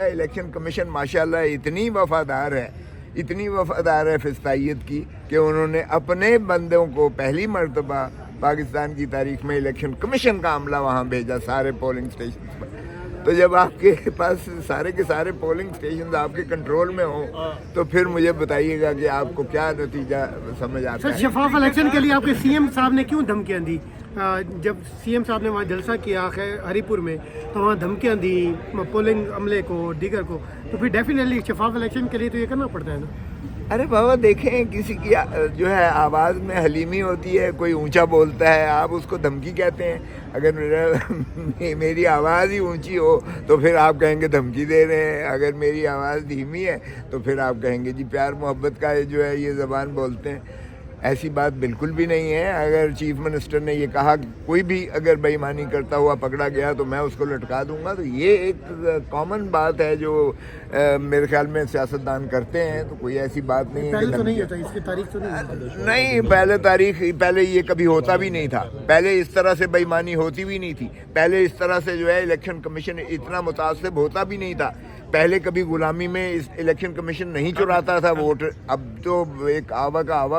Election commission माशाल्लाह इतनी वफादार है फिस्तायत की कि उन्होंने अपने बंदों को पहली मर्तबा पाकिस्तान की तारीख में इलेक्शन कमीशन का अमला वहाँ भेजा सारे पोलिंग स्टेशन पर। तो जब आपके पास सारे के सारे पोलिंग स्टेशन आपके कंट्रोल में हो तो फिर मुझे बताइएगा कि आपको क्या नतीजा समझ आता है। शफाफ इलेक्शन के लिए आपके सीएम साहब ने क्यों धमकियां दी? जब सीएम साहब ने वहाँ जलसा किया हरीपुर में तो वहाँ धमकियां दी पोलिंग अमले को, दीगर को, तो फिर डेफिनेटली शफाफ इलेक्शन के लिए तो ये करना पड़ता है ना। अरे बाबा देखें, किसी की जो है आवाज़ में हलीमी होती है, कोई ऊंचा बोलता है आप उसको धमकी कहते हैं। अगर मेरी आवाज़ ही ऊंची हो तो फिर आप कहेंगे धमकी दे रहे हैं, अगर मेरी आवाज़ धीमी है तो फिर आप कहेंगे जी प्यार मोहब्बत का जो है ये ज़बान बोलते हैं। ऐसी बात बिल्कुल भी नहीं है। अगर चीफ मिनिस्टर ने ये कहा कि कोई भी अगर बेईमानी करता हुआ पकड़ा गया तो मैं उसको लटका दूंगा, तो ये एक कॉमन बात है जो मेरे ख्याल में सियासतदान करते हैं, तो कोई ऐसी बात नहीं है। पहले तो नहीं होता, इसकी तारीख तो नहीं नहीं, पहले ये कभी होता भी नहीं था। पहले इस तरह से बेईमानी होती भी नहीं थी। पहले इस तरह से जो है इलेक्शन कमीशन इतना मुतासिब होता भी नहीं था। पहले कभी गुलामी में इस इलेक्शन कमीशन नहीं चुराता था वोट। अब तो एक आवा का आवा